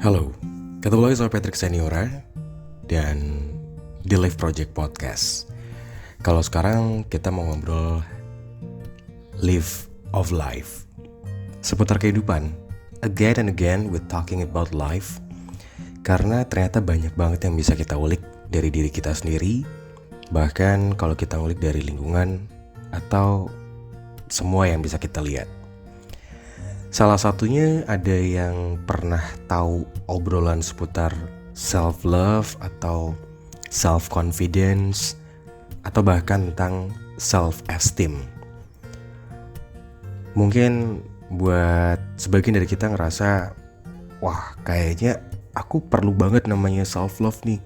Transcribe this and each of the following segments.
Halo, ketemu lagi sama Patrick Seniora dan The Life Project Podcast. Kalau sekarang kita mau ngobrol live of life, seputar kehidupan, again and again with talking about life. Karena ternyata banyak banget yang bisa kita ulik dari diri kita sendiri, bahkan kalau kita ngulik dari lingkungan atau semua yang bisa kita lihat. Salah satunya ada yang pernah tahu obrolan seputar self-love atau self-confidence atau bahkan tentang self-esteem. Mungkin buat sebagian dari kita ngerasa, wah kayaknya aku perlu banget namanya self-love nih.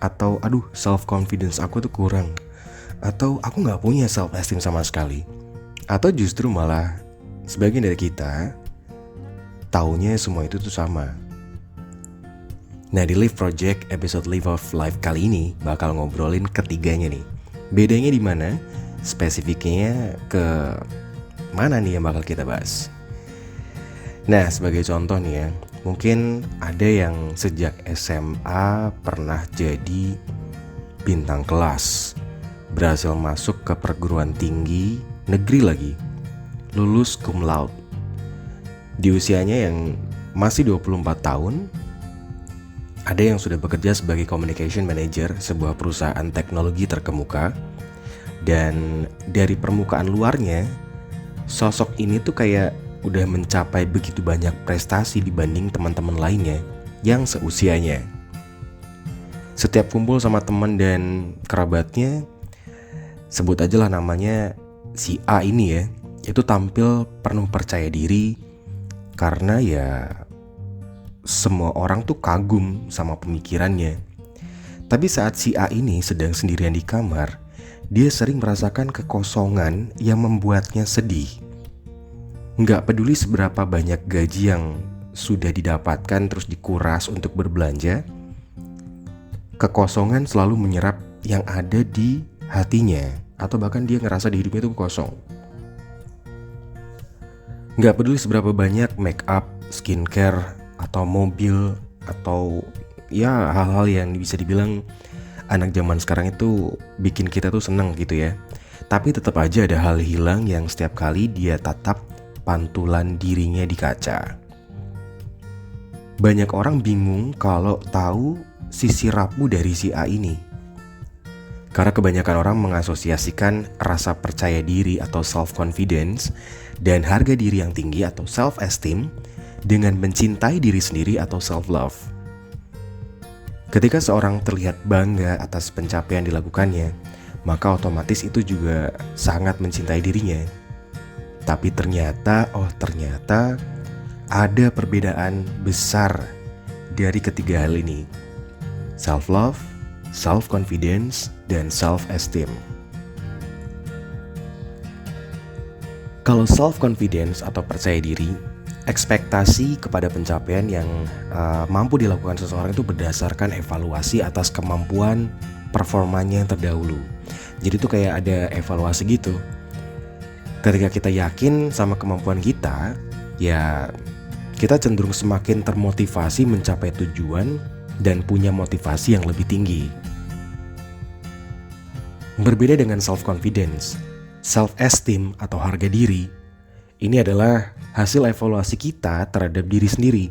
Atau aduh self-confidence aku tuh kurang. Atau aku gak punya self-esteem sama sekali. Atau justru malah sebagian dari kita taunya semua itu tuh sama. Nah, di Live Project episode Live of Life kali ini bakal ngobrolin ketiganya nih. Bedanya di mana? Spesifiknya ke mana nih yang bakal kita bahas? Nah, sebagai contoh nih ya, mungkin ada yang sejak SMA pernah jadi bintang kelas, berhasil masuk ke perguruan tinggi negeri lagi, lulus cum laude. Di usianya yang masih 24 tahun, ada yang sudah bekerja sebagai communication manager sebuah perusahaan teknologi terkemuka. Dan dari permukaan luarnya, sosok ini tuh kayak udah mencapai begitu banyak prestasi dibanding teman-teman lainnya yang seusianya. Setiap kumpul sama teman dan kerabatnya, sebut aja lah namanya si A ini ya, itu tampil penuh percaya diri. Karena ya semua orang tuh kagum sama pemikirannya. Tapi saat si A ini sedang sendirian di kamar, dia sering merasakan kekosongan yang membuatnya sedih. Nggak peduli seberapa banyak gaji yang sudah didapatkan terus dikuras untuk berbelanja, kekosongan selalu menyerap yang ada di hatinya. Atau bahkan dia ngerasa di hidupnya itu kosong. Nggak peduli seberapa banyak make up, skincare, atau mobil, atau ya hal-hal yang bisa dibilang anak zaman sekarang itu bikin kita tuh seneng gitu ya. Tapi tetap aja ada hal hilang yang setiap kali dia tatap pantulan dirinya di kaca. Banyak orang bingung kalau tahu sisi rapuh dari si A ini. Karena kebanyakan orang mengasosiasikan rasa percaya diri atau self-confidence dan harga diri yang tinggi atau self-esteem dengan mencintai diri sendiri atau self-love. Ketika seorang terlihat bangga atas pencapaian dilakukannya, maka otomatis itu juga sangat mencintai dirinya. Tapi ternyata ada perbedaan besar dari ketiga hal ini. Self-love, self-confidence, dan self-esteem. Kalau self-confidence atau percaya diri, ekspektasi kepada pencapaian yang mampu dilakukan seseorang itu berdasarkan evaluasi atas kemampuan performanya yang terdahulu. Jadi itu kayak ada evaluasi gitu. Ketika kita yakin sama kemampuan kita, ya kita cenderung semakin termotivasi mencapai tujuan dan punya motivasi yang lebih tinggi. Berbeda dengan self-confidence, self-esteem atau harga diri, ini adalah hasil evaluasi kita terhadap diri sendiri,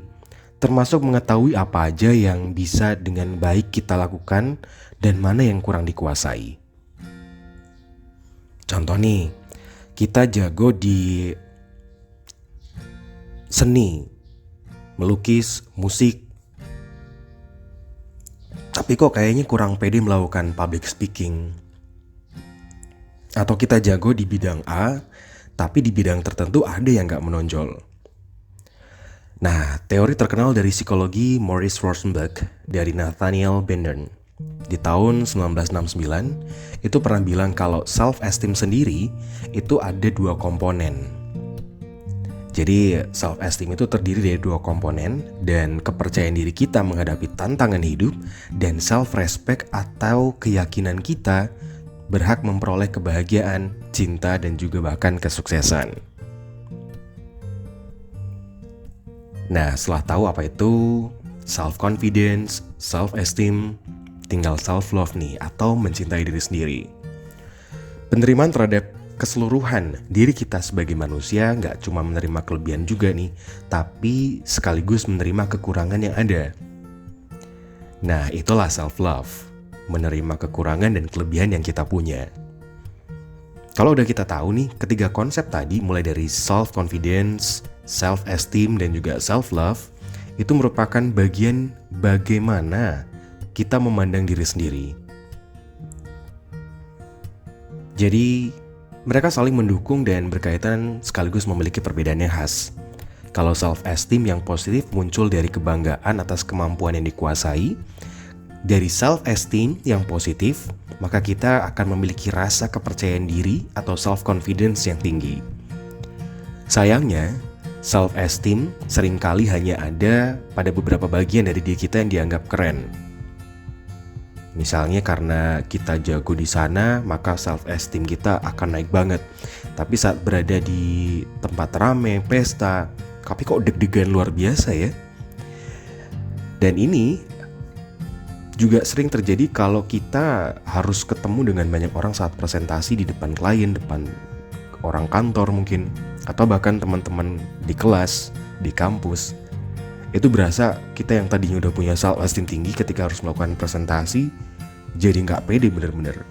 termasuk mengetahui apa aja yang bisa dengan baik kita lakukan dan mana yang kurang dikuasai. Contoh nih, kita jago di seni, melukis, musik, tapi kok kayaknya kurang pede melakukan public speaking. Atau kita jago di bidang A, tapi di bidang tertentu ada yang gak menonjol. Nah, teori terkenal dari psikologi Maurice Rosenberg dari Nathaniel Bendern di tahun 1969 itu pernah bilang kalau self-esteem sendiri itu ada dua komponen. Jadi self-esteem itu terdiri dari dua komponen, dan kepercayaan diri kita menghadapi tantangan hidup dan self-respect atau keyakinan kita berhak memperoleh kebahagiaan, cinta, dan juga bahkan kesuksesan. Nah, setelah tahu apa itu self-confidence, self-esteem, tinggal self-love nih, atau mencintai diri sendiri. Penerimaan terhadap keseluruhan diri kita sebagai manusia nggak cuma menerima kelebihan juga nih, tapi sekaligus menerima kekurangan yang ada. Nah, itulah self-love, menerima kekurangan dan kelebihan yang kita punya. Kalau udah kita tahu nih, ketiga konsep tadi mulai dari self-confidence, self-esteem, dan juga self-love, itu merupakan bagian bagaimana kita memandang diri sendiri. Jadi, mereka saling mendukung dan berkaitan sekaligus memiliki perbedaan yang khas. Kalau self-esteem yang positif muncul dari kebanggaan atas kemampuan yang dikuasai, dari self-esteem yang positif, maka kita akan memiliki rasa kepercayaan diri atau self-confidence yang tinggi. Sayangnya, self-esteem seringkali hanya ada pada beberapa bagian dari diri kita yang dianggap keren. Misalnya karena kita jago di sana, maka self-esteem kita akan naik banget. Tapi saat berada di tempat rame, pesta, tapi kok deg-degan luar biasa ya. Dan ini juga sering terjadi kalau kita harus ketemu dengan banyak orang saat presentasi di depan klien, depan orang kantor mungkin, atau bahkan teman-teman di kelas, di kampus. Itu berasa kita yang tadinya udah punya self-esteem tinggi ketika harus melakukan presentasi, jadi nggak pede bener-bener.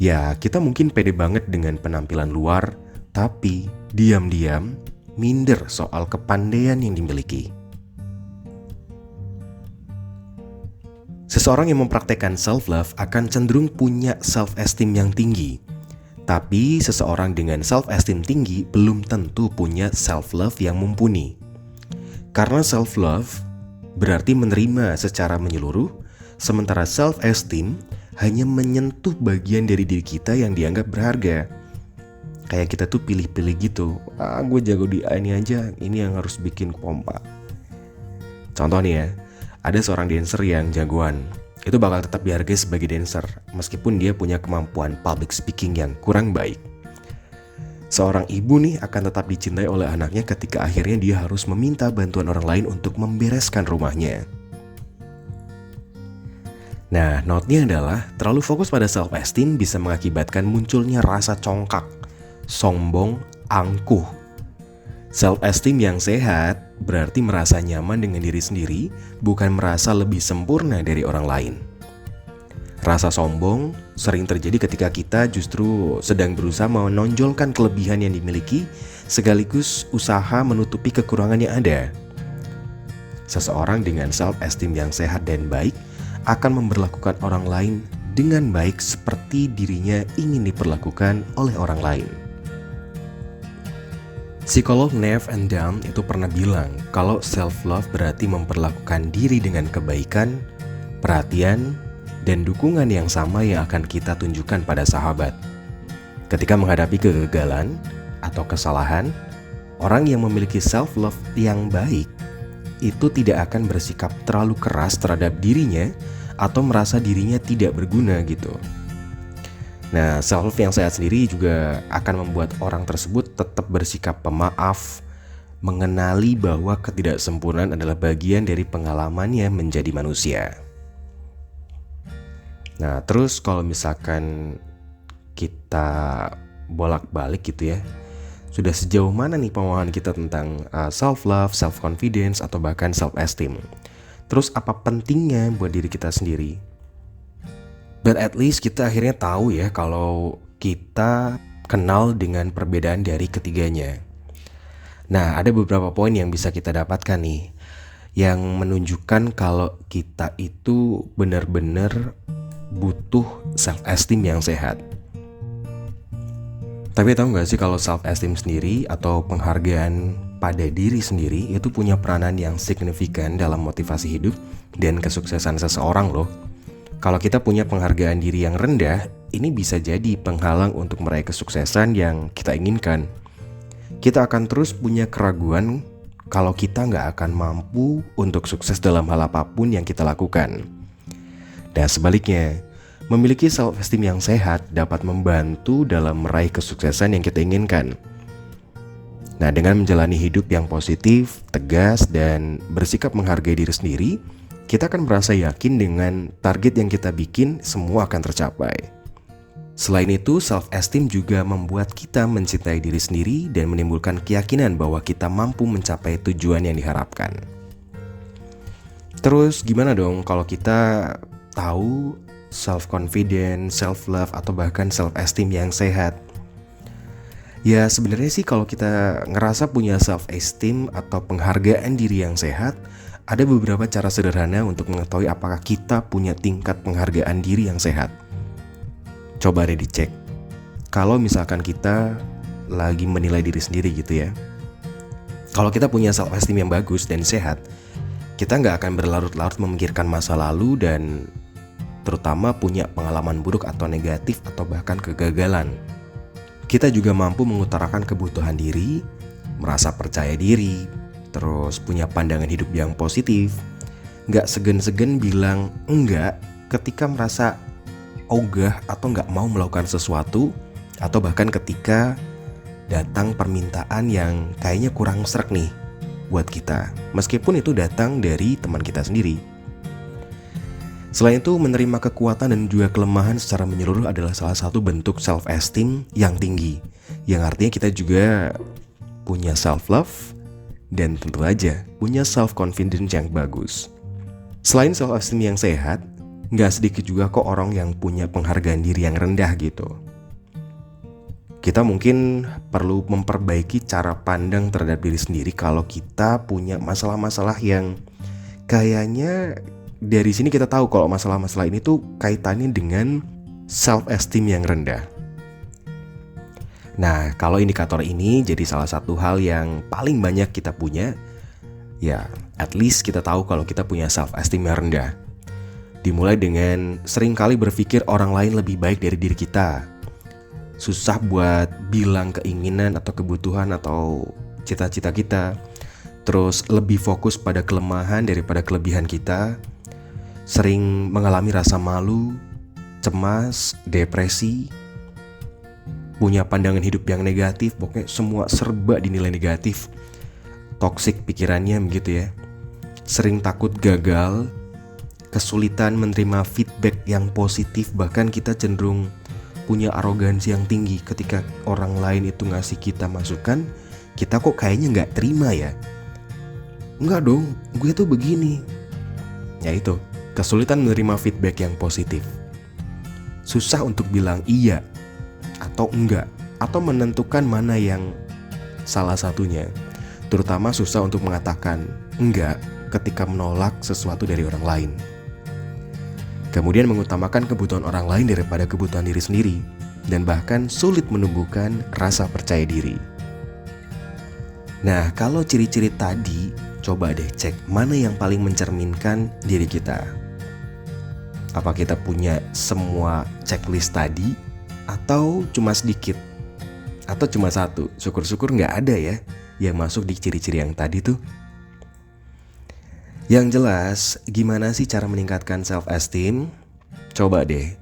Ya, kita mungkin pede banget dengan penampilan luar, tapi diam-diam minder soal kepandaian yang dimiliki. Seseorang yang mempraktekkan self-love akan cenderung punya self-esteem yang tinggi. Tapi seseorang dengan self-esteem tinggi belum tentu punya self-love yang mumpuni. Karena self-love berarti menerima secara menyeluruh, sementara self-esteem hanya menyentuh bagian dari diri kita yang dianggap berharga. Kayak kita tuh pilih-pilih gitu, gue jago di ini aja, ini yang harus bikin pompa. Contoh nih ya, ada seorang dancer yang jagoan, itu bakal tetap dihargai sebagai dancer meskipun dia punya kemampuan public speaking yang kurang baik. Seorang ibu nih akan tetap dicintai oleh anaknya ketika akhirnya dia harus meminta bantuan orang lain untuk membereskan rumahnya. Nah, note-nya adalah terlalu fokus pada self-esteem bisa mengakibatkan munculnya rasa congkak, sombong, angkuh. Self-esteem yang sehat berarti merasa nyaman dengan diri sendiri, bukan merasa lebih sempurna dari orang lain. Rasa sombong sering terjadi ketika kita justru sedang berusaha menonjolkan kelebihan yang dimiliki, sekaligus usaha menutupi kekurangan yang ada. Seseorang dengan self-esteem yang sehat dan baik akan memperlakukan orang lain dengan baik seperti dirinya ingin diperlakukan oleh orang lain. Psikolog Neff and Dam itu pernah bilang kalau self-love berarti memperlakukan diri dengan kebaikan, perhatian, dan dukungan yang sama yang akan kita tunjukkan pada sahabat. Ketika menghadapi kegagalan atau kesalahan, orang yang memiliki self-love yang baik itu tidak akan bersikap terlalu keras terhadap dirinya atau merasa dirinya tidak berguna gitu. Nah, self-love yang sehat sendiri juga akan membuat orang tersebut tetap bersikap pemaaf, mengenali bahwa ketidaksempurnaan adalah bagian dari pengalamannya menjadi manusia. Nah, terus kalau misalkan kita bolak-balik gitu ya, sudah sejauh mana nih pemahaman kita tentang self-love, self-confidence, atau bahkan self-esteem? Terus apa pentingnya buat diri kita sendiri? But at least kita akhirnya tahu ya kalau kita kenal dengan perbedaan dari ketiganya. Nah, ada beberapa poin yang bisa kita dapatkan nih, yang menunjukkan kalau kita itu benar-benar butuh self-esteem yang sehat. Tapi tahu gak sih kalau self-esteem sendiri atau penghargaan pada diri sendiri itu punya peranan yang signifikan dalam motivasi hidup dan kesuksesan seseorang loh. Kalau kita punya penghargaan diri yang rendah, ini bisa jadi penghalang untuk meraih kesuksesan yang kita inginkan. Kita akan terus punya keraguan kalau kita nggak akan mampu untuk sukses dalam hal apapun yang kita lakukan. Dan sebaliknya, memiliki self-esteem yang sehat dapat membantu dalam meraih kesuksesan yang kita inginkan. Nah, dengan menjalani hidup yang positif, tegas, dan bersikap menghargai diri sendiri, kita akan merasa yakin dengan target yang kita bikin semua akan tercapai. Selain itu, self-esteem juga membuat kita mencintai diri sendiri dan menimbulkan keyakinan bahwa kita mampu mencapai tujuan yang diharapkan. Terus gimana dong kalau kita tahu self-confidence, self-love, atau bahkan self-esteem yang sehat? Ya sebenarnya sih kalau kita ngerasa punya self-esteem atau penghargaan diri yang sehat, ada beberapa cara sederhana untuk mengetahui apakah kita punya tingkat penghargaan diri yang sehat. Coba deh dicek. Kalau misalkan kita lagi menilai diri sendiri gitu ya. Kalau kita punya self-esteem yang bagus dan sehat, kita nggak akan berlarut-larut memikirkan masa lalu dan terutama punya pengalaman buruk atau negatif atau bahkan kegagalan. Kita juga mampu mengutarakan kebutuhan diri, merasa percaya diri, terus punya pandangan hidup yang positif, gak segan-segan bilang enggak ketika merasa ogah atau gak mau melakukan sesuatu, atau bahkan ketika datang permintaan yang kayaknya kurang sreg nih buat kita, meskipun itu datang dari teman kita sendiri. Selain itu, menerima kekuatan dan juga kelemahan secara menyeluruh adalah salah satu bentuk self-esteem yang tinggi, yang artinya kita juga punya self-love dan tentu aja punya self-confidence yang bagus. Selain self-esteem yang sehat, gak sedikit juga kok orang yang punya penghargaan diri yang rendah gitu. Kita mungkin perlu memperbaiki cara pandang terhadap diri sendiri kalau kita punya masalah-masalah yang kayaknya dari sini kita tahu kalau masalah-masalah ini tuh kaitannya dengan self-esteem yang rendah. Nah, kalau indikator ini jadi salah satu hal yang paling banyak kita punya, ya at least kita tahu kalau kita punya self-esteem yang rendah. Dimulai dengan seringkali berpikir orang lain lebih baik dari diri kita. Susah buat bilang keinginan atau kebutuhan atau cita-cita kita. Terus lebih fokus pada kelemahan daripada kelebihan kita. Sering mengalami rasa malu, cemas, depresi, punya pandangan hidup yang negatif, pokoknya semua serba dinilai negatif. Toksik pikirannya begitu ya. Sering takut gagal, kesulitan menerima feedback yang positif, bahkan kita cenderung punya arogansi yang tinggi ketika orang lain itu ngasih kita masukan, kita kok kayaknya gak terima ya. Enggak dong, gue tuh begini. Ya itu, kesulitan menerima feedback yang positif. Susah untuk bilang iya atau enggak, atau menentukan mana yang salah satunya. Terutama susah untuk mengatakan enggak ketika menolak sesuatu dari orang lain. Kemudian mengutamakan kebutuhan orang lain daripada kebutuhan diri sendiri, dan bahkan sulit menumbuhkan rasa percaya diri. Nah, kalau ciri-ciri tadi, coba deh cek mana yang paling mencerminkan diri kita. Apa kita punya semua checklist tadi? Atau cuma sedikit? Atau cuma satu? Syukur-syukur gak ada ya yang masuk di ciri-ciri yang tadi tuh. Yang jelas, gimana sih cara meningkatkan self-esteem? Coba deh.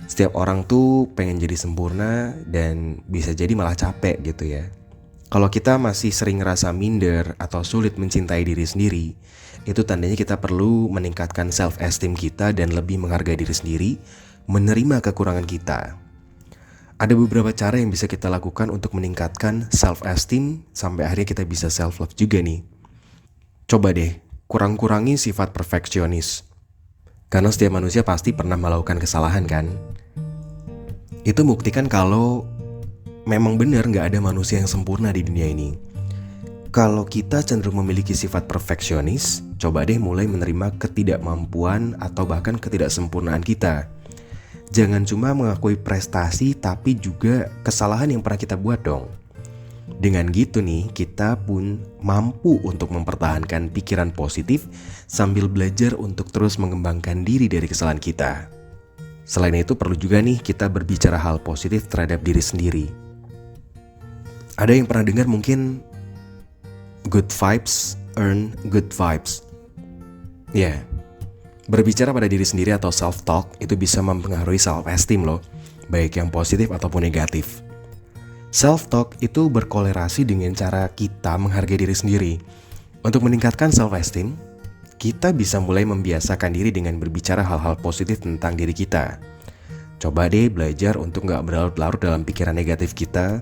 Setiap orang tuh pengen jadi sempurna dan bisa jadi malah capek gitu ya. Kalau kita masih sering ngerasa minder atau sulit mencintai diri sendiri, itu tandanya kita perlu meningkatkan self-esteem kita dan lebih menghargai diri sendiri, menerima kekurangan kita. Ada beberapa cara yang bisa kita lakukan untuk meningkatkan self-esteem sampai akhirnya kita bisa self-love juga nih. Coba deh, kurang-kurangi sifat perfeksionis. Karena setiap manusia pasti pernah melakukan kesalahan kan. Itu buktikan kalau memang benar gak ada manusia yang sempurna di dunia ini. Kalau kita cenderung memiliki sifat perfeksionis, coba deh mulai menerima ketidakmampuan atau bahkan ketidaksempurnaan kita. Jangan cuma mengakui prestasi, tapi juga kesalahan yang pernah kita buat dong. Dengan gitu nih, kita pun mampu untuk mempertahankan pikiran positif sambil belajar untuk terus mengembangkan diri dari kesalahan kita. Selain itu perlu juga nih kita berbicara hal positif terhadap diri sendiri. Ada yang pernah dengar mungkin good vibes earn good vibes. Ya, berbicara pada diri sendiri atau self-talk itu bisa mempengaruhi self-esteem loh, baik yang positif ataupun negatif. Self-talk itu berkolerasi dengan cara kita menghargai diri sendiri. Untuk meningkatkan self-esteem, kita bisa mulai membiasakan diri dengan berbicara hal-hal positif tentang diri kita. Coba deh belajar untuk gak berlarut-larut dalam pikiran negatif kita.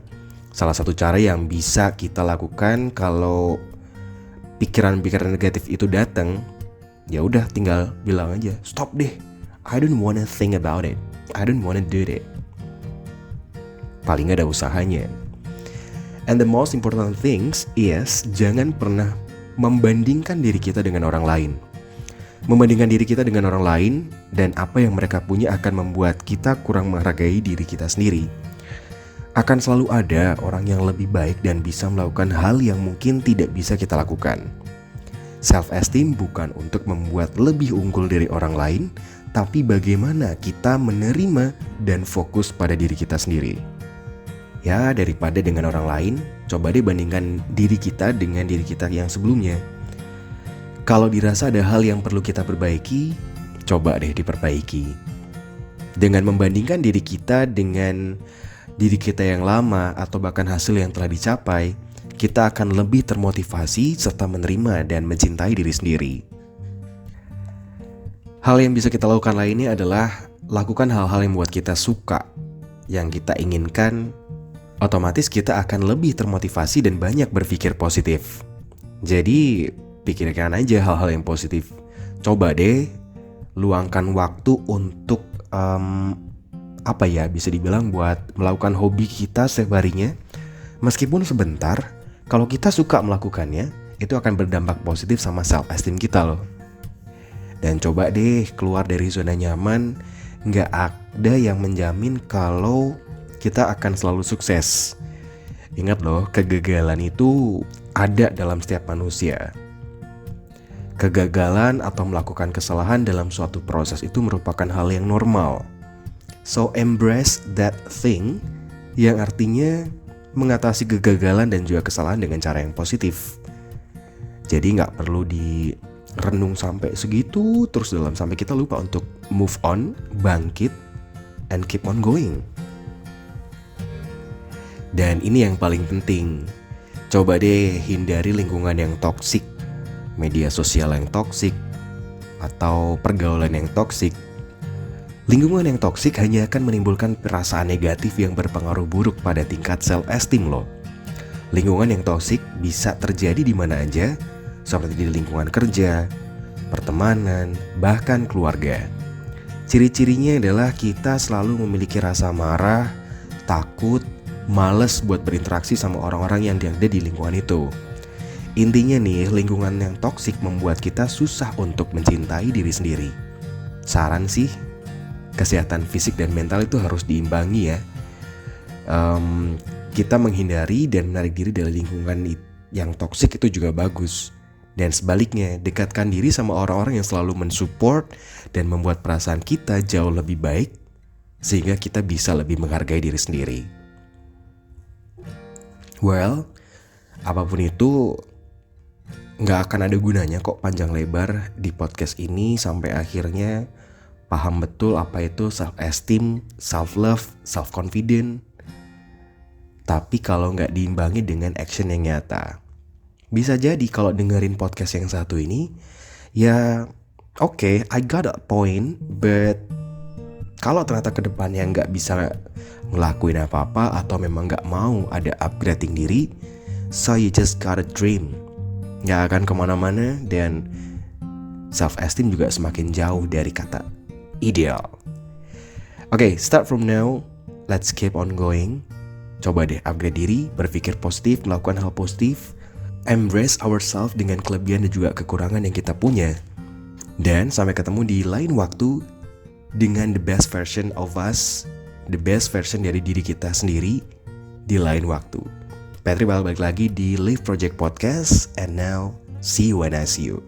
Salah satu cara yang bisa kita lakukan kalau pikiran-pikiran negatif itu datang, ya udah tinggal bilang aja, stop deh, I don't wanna think about it, I don't wanna do it. Paling gak ada usahanya. And the most important things is jangan pernah membandingkan diri kita dengan orang lain. Membandingkan diri kita dengan orang lain dan apa yang mereka punya akan membuat kita kurang menghargai diri kita sendiri. Akan selalu ada orang yang lebih baik dan bisa melakukan hal yang mungkin tidak bisa kita lakukan. Self-esteem bukan untuk membuat lebih unggul dari orang lain, tapi bagaimana kita menerima dan fokus pada diri kita sendiri. Ya, daripada dengan orang lain, coba deh bandingkan diri kita dengan diri kita yang sebelumnya. Kalau dirasa ada hal yang perlu kita perbaiki, coba deh diperbaiki. Dengan membandingkan diri kita dengan diri kita yang lama atau bahkan hasil yang telah dicapai, kita akan lebih termotivasi serta menerima dan mencintai diri sendiri. Hal yang bisa kita lakukan lainnya adalah lakukan hal-hal yang membuat kita suka, yang kita inginkan. Otomatis kita akan lebih termotivasi dan banyak berpikir positif. Jadi pikirkan aja hal-hal yang positif. Coba deh luangkan waktu untuk bisa dibilang buat melakukan hobi kita setiap harinya. Meskipun sebentar, kalau kita suka melakukannya, itu akan berdampak positif sama self-esteem kita loh. Dan coba deh keluar dari zona nyaman. Gak ada yang menjamin kalau kita akan selalu sukses. Ingat loh, kegagalan itu ada dalam setiap manusia. Kegagalan atau melakukan kesalahan dalam suatu proses itu merupakan hal yang normal. So embrace that thing, yang artinya mengatasi kegagalan dan juga kesalahan dengan cara yang positif. Jadi gak perlu direnung sampai segitu terus dalam, sampai kita lupa untuk move on, bangkit, and keep on going. Dan ini yang paling penting, coba deh hindari lingkungan yang toksik, media sosial yang toksik, atau pergaulan yang toksik. Lingkungan yang toksik hanya akan menimbulkan perasaan negatif yang berpengaruh buruk pada tingkat self-esteem lo. Lingkungan yang toksik bisa terjadi di mana aja, seperti di lingkungan kerja, pertemanan, bahkan keluarga. Ciri-cirinya adalah kita selalu memiliki rasa marah, takut, males buat berinteraksi sama orang-orang yang ada di lingkungan itu. Intinya nih, lingkungan yang toksik membuat kita susah untuk mencintai diri sendiri. Saran sih, kesehatan fisik dan mental itu harus diimbangi ya. Kita menghindari dan menarik diri dari lingkungan yang toksik itu juga bagus. Dan sebaliknya, dekatkan diri sama orang-orang yang selalu mensupport dan membuat perasaan kita jauh lebih baik, sehingga kita bisa lebih menghargai diri sendiri. Well, apapun itu gak akan ada gunanya kok panjang lebar di podcast ini sampai akhirnya paham betul apa itu self-esteem, self-love, self-confident. Tapi kalau gak diimbangi dengan action yang nyata, bisa jadi kalau dengerin podcast yang satu ini, ya okay, I got a point, but kalau ternyata ke depannya gak bisa ngelakuin apa-apa atau memang gak mau ada upgrading diri, so you just got a dream, gak akan kemana-mana dan self-esteem juga semakin jauh dari kata ideal. Okay, start from now, let's keep on going. Coba deh upgrade diri, berpikir positif, melakukan hal positif, embrace ourselves dengan kelebihan dan juga kekurangan yang kita punya. Dan sampai ketemu di lain waktu dengan the best version of us, the best version dari diri kita sendiri di lain waktu. Petri balik lagi di Live Project Podcast, and now see you when I see you.